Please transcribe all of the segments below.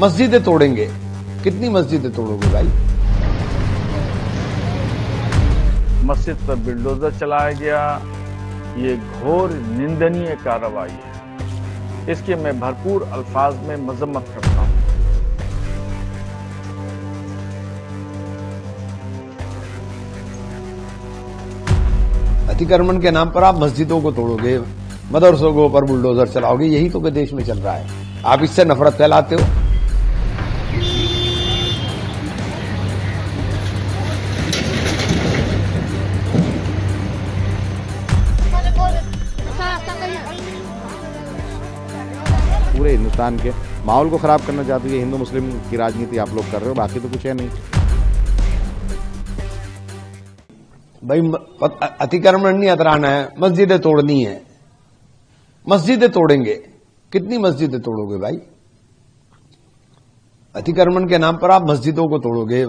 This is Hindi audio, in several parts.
मस्जिदें तोड़ेंगे। कितनी मस्जिदें तोड़ोगे भाई? मस्जिद पर बिल्डोजर चलाया गया, ये घोर निंदनीय कार्रवाई है। इसकी मैं भरपूर अल्फाज में मजम्मत करता हूं। अतिक्रमण के नाम पर आप मस्जिदों को तोड़ोगे, मदरसों के ऊपर बुलडोजर चलाओगे, यही तो देश में चल रहा है। आप इससे नफरत फैलाते हो। पूरे हिंदुस्तान के माहौल को खराब करना चाहते हो। ये हिंदू मुस्लिम की राजनीति आप लोग कर रहे हो, बाकी तो कुछ है नहीं। भाई अतिक्रमण नहीं हटराना है, मस्जिदें तोड़नी है। मस्जिदें तोड़ेंगे। कितनी मस्जिदें तोड़ोगे भाई? अतिक्रमण के नाम पर आप मस्जिदों को तोड़ोगे,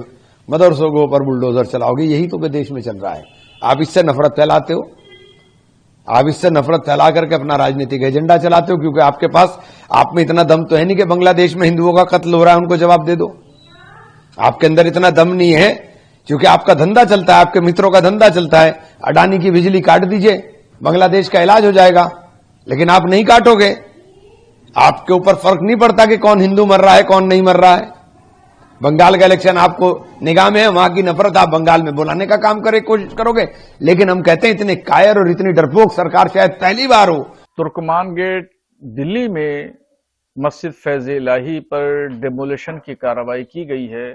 मदरसों के ऊपर बुलडोजर चलाओगे, यही तो देश में चल रहा है। आप इससे नफरत फैलाते हो। आप इससे नफरत फैला करके अपना राजनीतिक एजेंडा चलाते हो, क्योंकि आपके पास आप में इतना दम तो है नहीं कि बांग्लादेश में हिंदुओं का कत्ल हो रहा है उनको जवाब दे दो। आपके अंदर इतना दम नहीं है, क्योंकि आपका धंधा चलता है, आपके मित्रों का धंधा चलता है। अडानी की बिजली काट दीजिए, बांग्लादेश का इलाज हो जाएगा, लेकिन आप नहीं काटोगे। आपके ऊपर फर्क नहीं पड़ता कि कौन हिंदू मर रहा है कौन नहीं मर रहा है। बंगाल का इलेक्शन आपको निगाह में है, वहां की नफरत आप बंगाल में बुलाने का काम कोशिश करोगे। लेकिन हम कहते हैं इतने कायर और इतनी डरपोक सरकार शायद पहली बार हो। तुर्कमान गेट दिल्ली में मस्जिद फैज़-ए-इलाही पर डेमोलिशन की कार्रवाई की गई है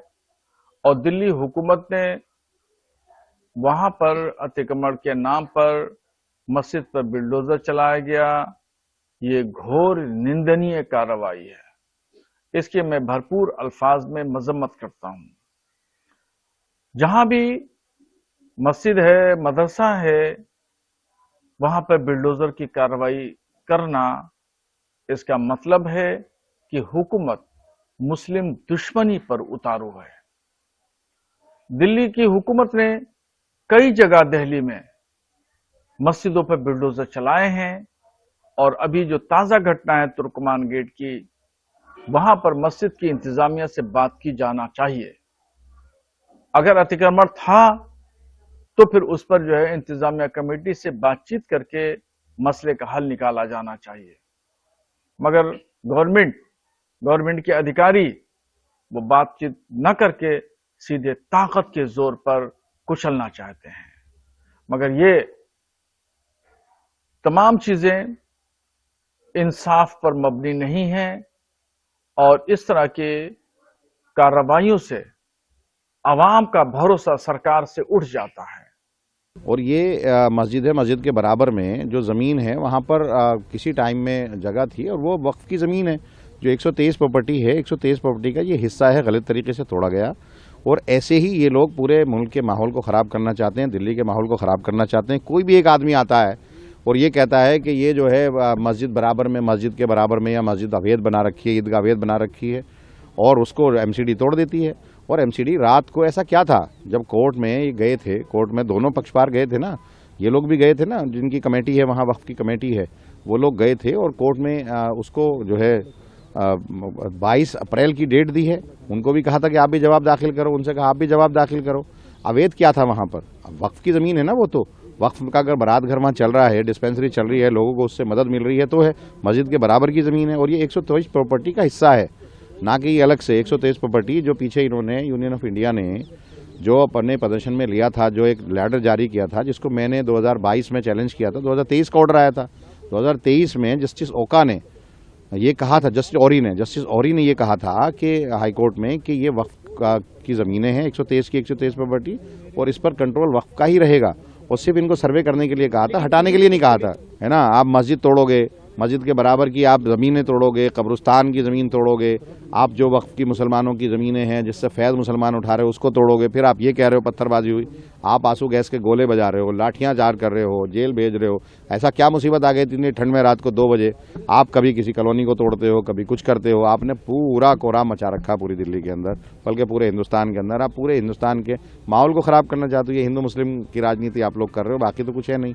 और दिल्ली हुकूमत ने वहां पर अतिक्रमण के नाम पर मस्जिद पर बिल्डोजर चलाया गया। ये घोर निंदनीय कार्रवाई है। इसकी मैं भरपूर अल्फाज में मजम्मत करता हूं। जहां भी मस्जिद है, मदरसा है, वहां पर बिल्डोजर की कार्रवाई करना, इसका मतलब है कि हुकूमत मुस्लिम दुश्मनी पर उतारू है। दिल्ली की हुकूमत ने कई जगह दिल्ली में मस्जिदों पर बिल्डोजर चलाए हैं और अभी जो ताजा घटना है तुर्कमान गेट की, वहां पर मस्जिद की इंतजामिया से बात की जाना चाहिए। अगर अतिक्रमण था तो फिर उस पर जो है इंतजामिया कमेटी से बातचीत करके मसले का हल निकाला जाना चाहिए। मगर गवर्नमेंट के अधिकारी वो बातचीत न करके सीधे ताकत के जोर पर कुचलना चाहते हैं। मगर ये तमाम चीजें इंसाफ पर मबनी नहीं है और इस तरह के कार्रवाइयों से आवाम का भरोसा सरकार से उठ जाता है। और ये मस्जिद है, मस्जिद के बराबर में जो ज़मीन है वहाँ पर किसी टाइम में जगह थी और वो वक्फ की ज़मीन है। जो 123 प्रॉपर्टी है, 123 प्रॉपर्टी का ये हिस्सा है, गलत तरीके से तोड़ा गया। और ऐसे ही ये लोग पूरे मुल्क के माहौल को ख़राब करना चाहते हैं, दिल्ली के माहौल को ख़राब करना चाहते हैं। कोई भी एक आदमी आता है और ये कहता है कि ये जो है मस्जिद बराबर में, मस्जिद के बराबर में या मस्जिद अवैध बना रखी है, ईदगाह अवैध बना रखी है, और उसको एमसीडी तोड़ देती है। और एमसीडी रात को ऐसा क्या था, जब कोर्ट में ये गए थे, कोर्ट में दोनों पक्षकार गए थे ना, ये लोग भी गए थे ना, जिनकी कमेटी है वहाँ वक्फ की कमेटी है, वो लोग गए थे और कोर्ट में उसको जो है 22 अप्रैल की डेट दी है। उनको भी कहा था कि आप भी जवाब दाखिल करो, उनसे कहा आप भी जवाब दाखिल करो। अवैध क्या था वहाँ पर? वक्फ की ज़मीन है ना, वो तो वक्फ का अगर बारात घर वहाँ चल रहा है, डिस्पेंसरी चल रही है, लोगों को उससे मदद मिल रही है तो है। मस्जिद के बराबर की ज़मीन है और ये 123 प्रॉपर्टी का हिस्सा है, ना कि अलग से 123 प्रॉपर्टी जो पीछे इन्होंने यूनियन ऑफ इंडिया ने जो अपने प्रदर्शन में लिया था, जो एक लेटर जारी किया था, जिसको मैंने 2022 में चैलेंज किया था। 2023 का ऑर्डर आया था। 2023 में जस्टिस ओका ने ये कहा था, जस्टिस औरी ने ये कहा था कि हाईकोर्ट में कि ये वक्फ की ज़मीनें हैं, 123 की 123 प्रॉपर्टी, और इस पर कंट्रोल वक्फ का ही रहेगा। और सिर्फ इनको सर्वे करने के लिए कहा था, हटाने के लिए नहीं कहा था, है ना। आप मस्जिद तोड़ोगे, मस्जिद के बराबर की आप ज़मीनें तोड़ोगे, कब्रिस्तान की ज़मीन तोड़ोगे, आप जो वक्फ की मुसलमानों की ज़मीनें हैं जिससे फैज़ मुसलमान उठा रहे हो उसको तोड़ोगे। फिर आप ये कह रहे हो पत्थरबाजी हुई, आप आंसू गैस के गोले बजा रहे हो, लाठियाँ जार कर रहे हो, जेल भेज रहे हो। ऐसा क्या मुसीबत आ गई इतनी ठंड में रात को 2 बजे? आप कभी किसी कॉलोनी को तोड़ते हो, कभी कुछ करते हो। आपने पूरा कोहराम मचा रखा पूरी दिल्ली के अंदर, बल्कि पूरे हिंदुस्तान के अंदर। आप पूरे हिंदुस्तान के माहौल को ख़राब करना चाहते हो। ये हिंदू मुस्लिम की राजनीति आप लोग कर रहे हो, बाकी तो कुछ है नहीं।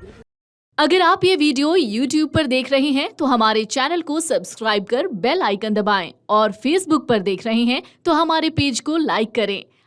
अगर आप ये वीडियो YouTube पर देख रहे हैं तो हमारे चैनल को सब्सक्राइब कर बेल आइकन दबाएं और Facebook पर देख रहे हैं तो हमारे पेज को लाइक करें।